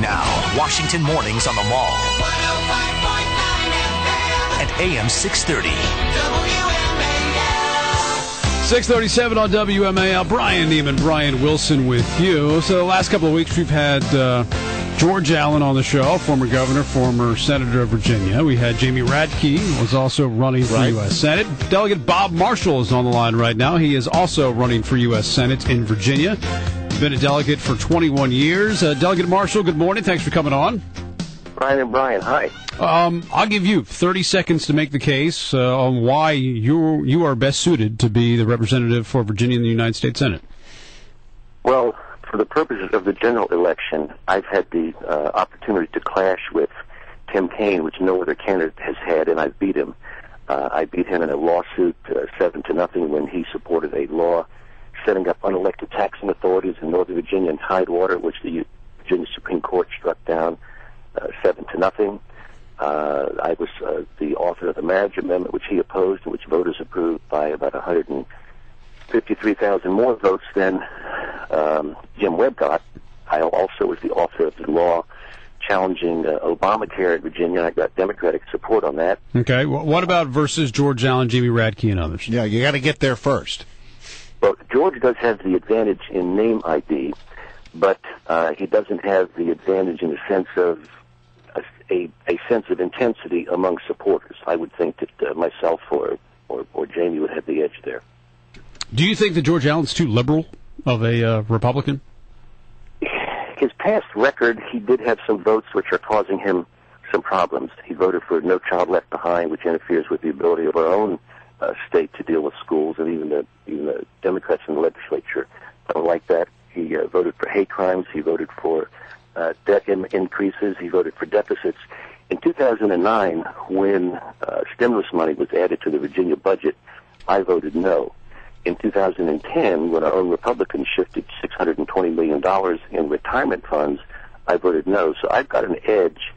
Now, Washington Mornings on the Mall. At AM 630. WMAL. 637 on WMAL. Brian Neiman, Brian Wilson with you. So the last couple of weeks we've had George Allen on the show, former governor, former senator of Virginia. We had Jamie Radke, who was also running for U.S. Senate. Delegate Bob Marshall is on the line right now. He is also running for U.S. Senate in Virginia. Been a delegate for 21 years. Delegate Marshall, good morning. Thanks for coming on. Brian and Brian, hi. I'll give you 30 seconds to make the case on why you are best suited to be the representative for Virginia in the United States Senate. Well, for the purposes of the general election, I've had the opportunity to clash with Tim Kaine, which no other candidate has had, and I beat him. I beat him in a lawsuit 7-0 when he supported a law setting up unelected taxing authorities in Northern Virginia and Tidewater, which the Virginia Supreme Court struck down 7-0. I was the author of the marriage amendment, which he opposed and which voters approved by about 153,000 more votes than Jim Webb got. I also was the author of the law challenging Obamacare in Virginia. I got Democratic support on that. Okay. Well, what about versus George Allen, Jamie Radke, and others? Yeah, you got to get there first. Well, George does have the advantage in name ID, but he doesn't have the advantage in the sense of a sense of intensity among supporters. I would think that myself or Jamie would have the edge there. Do you think that George Allen's too liberal of a Republican? His past record, he did have some votes which are causing him some problems. He voted for No Child Left Behind, which interferes with the ability of our own state to deal with schools, and even the Democrats in the legislature don't like that. He voted for hate crimes. He voted for debt increases. He voted for deficits. In 2009, when stimulus money was added to the Virginia budget, I voted no. In 2010, when our own Republicans shifted $620 million in retirement funds, I voted no. So I've got an edge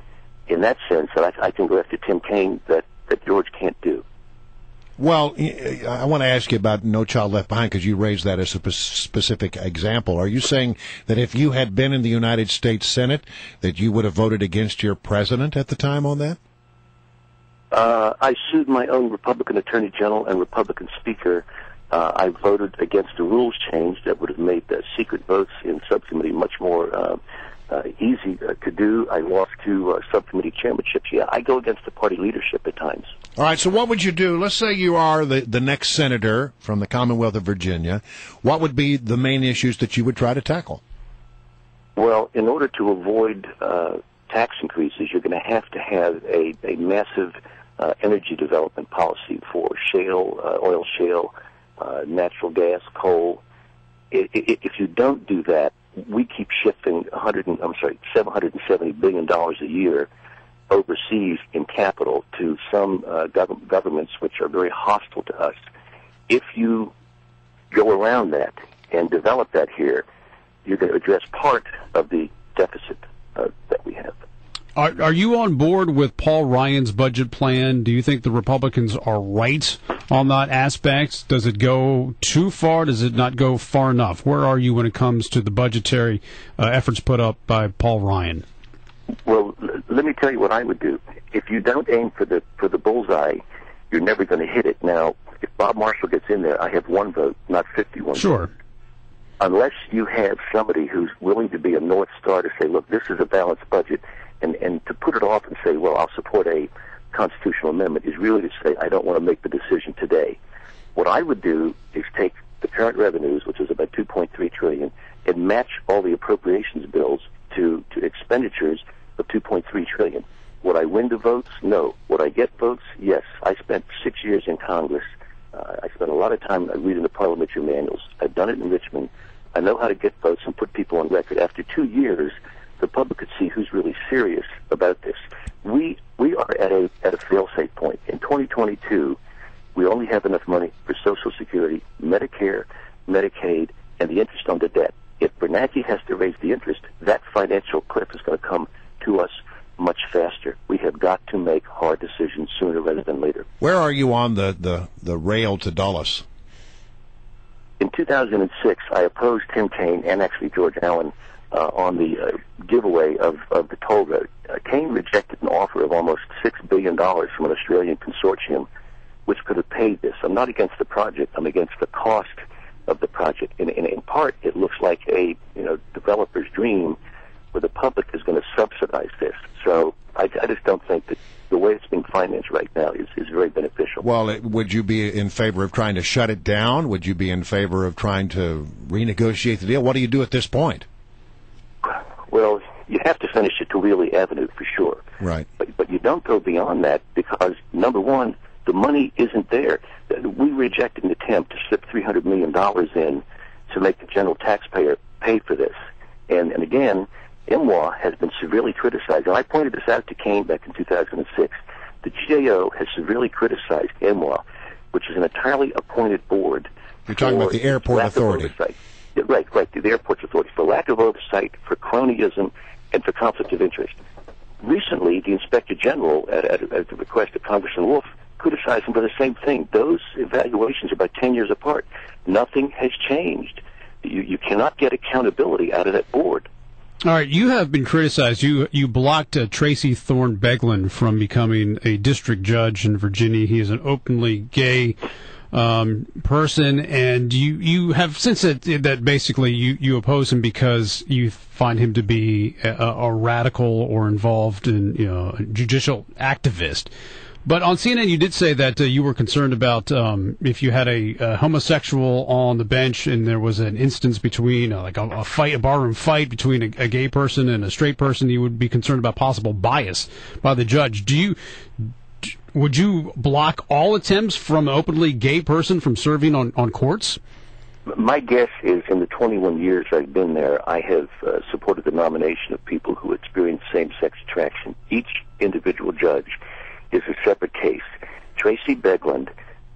in that sense that I can go after Tim Kaine that George can't do. Well, I want to ask you about No Child Left Behind because you raised that as a specific example. Are you saying that if you had been in the United States Senate, that you would have voted against your president at the time on that? I sued my own Republican Attorney General and Republican Speaker. I voted against a rules change that would have made the secret votes in subcommittee much more easy to do. I lost 2 subcommittee chairmanships. Yeah, I go against the party leadership at times. All right, so what would you do? Let's say you are the next senator from the Commonwealth of Virginia. What would be the main issues that you would try to tackle? Well, in order to avoid tax increases, you're going to have a massive energy development policy for shale, oil shale, natural gas, coal. If you don't do that, we keep shifting $770 billion a year overseas in capital to some governments which are very hostile to us. If you go around that and develop that here, you're going to address part of the deficit that we have. Are you on board with Paul Ryan's budget plan? Do you think the Republicans are right on that aspect? Does it go too far? Does it not go far enough? Where are you when it comes to the budgetary efforts put up by Paul Ryan? Well, let me tell you what I would do. If you don't aim for the bullseye, you're never going to hit it. Now, if Bob Marshall gets in there, I have 1 vote, not 51. Sure. Unless you have somebody who's willing to be a North Star to say, look, this is a balanced budget, and to put it off and say, well, I'll support a constitutional amendment is really to say, I don't want to make the decision today. What I would do is take the current revenues, which is about $2.3 trillion, and match all the appropriations bills to expenditures of $2.3 trillion. Would I win the votes? No. Would I get votes? Yes. I spent 6 years in Congress. I spent a lot of time reading the parliamentary manuals. I've done it in Richmond. I know how to get votes and put people on record. After 2 years, the public could see who's really serious about this. We are at a fail-safe point. In 2022, we only have enough money for Social Security, Medicare, Medicaid, and the interest on the debt. If Bernanke has to raise the interest, that financial cliff is going to come to us much faster. We have got to make hard decisions sooner rather than later. Where are you on the rail to Dulles? In 2006, I opposed Tim Kaine and actually George Allen on the giveaway of the toll road. Kane rejected an offer of almost $6 billion from an Australian consortium, which could have paid this. I'm not against the project. I'm against the cost of the project. And in part, it looks like a developer's dream where the public is going to subsidize this. So I just don't think that the way it's being financed right now is very beneficial. Well, would you be in favor of trying to shut it down? Would you be in favor of trying to renegotiate the deal? What do you do at this point? Well, you have to finish it to Wheelie Avenue for sure. Right. But you don't go beyond that because, number one, the money isn't there. We rejected an attempt to slip $300 million in to make the general taxpayer pay for this. And again, MWA has been severely criticized. And I pointed this out to Kane back in 2006. The GAO has severely criticized MWA, which is an entirely appointed board. You're talking about the Airport Authority. Right, the Airports Authority, for lack of oversight, for cronyism, and for conflict of interest. Recently, the Inspector General, at the request of Congressman Wolf, criticized him for the same thing. Those evaluations are about 10 years apart. Nothing has changed. You cannot get accountability out of that board. All right, you have been criticized. You blocked Tracy Thorne Beglin from becoming a district judge in Virginia. He is an openly gay person, and you have since that basically you oppose him because you find him to be a radical or involved in a judicial activist. But on CNN, you did say that you were concerned about if you had a homosexual on the bench and there was an instance between a barroom fight between a gay person and a straight person, you would be concerned about possible bias by the judge. Would you block all attempts from an openly gay person from serving on courts? My guess is in the 21 years I've been there, I have supported the nomination of people who experience same-sex attraction. Each individual judge is a separate case. Tracy Beglin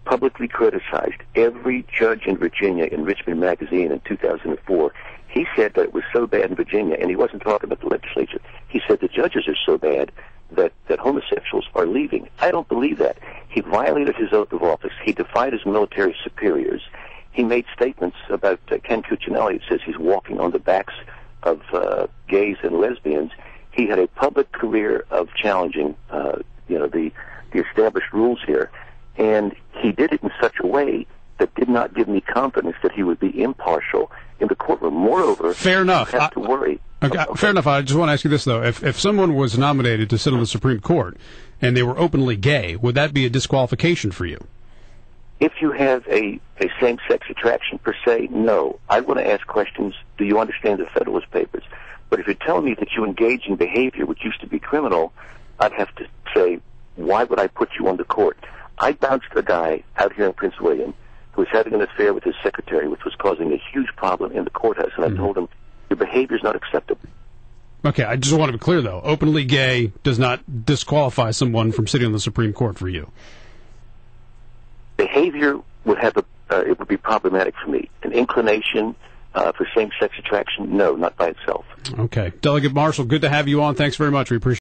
publicly criticized every judge in Virginia in Richmond Magazine in 2004. He said that it was so bad in Virginia, and he wasn't talking about the legislature. He said the judges are so bad that homosexuals are leaving. I don't believe that. He violated his oath of office. He defied his military superiors. He made statements about Ken Cuccinelli. It says he's walking on the backs of gays and lesbians. He had a public career of challenging the established rules here, and he did it in such a way that did not give me confidence that he would be impartial in the courtroom. Moreover, fair enough. You have to worry. Okay. Fair enough. I just want to ask you this, though. If someone was nominated to sit on the Supreme Court and they were openly gay, would that be a disqualification for you? If you have a same-sex attraction per se, no. I want to ask questions, do you understand the Federalist Papers? But if you're telling me that you engage in behavior which used to be criminal, I'd have to say, why would I put you on the court? I bounced a guy out here in Prince William who was having an affair with his secretary, which was causing a huge problem in the courthouse, and I told him, your behavior is not acceptable. Okay, I just want to be clear, though. Openly gay does not disqualify someone from sitting on the Supreme Court for you. Behavior would have it would be problematic for me. An inclination for same-sex attraction, no, not by itself. Okay. Delegate Marshall, good to have you on. Thanks very much. We appreciate it.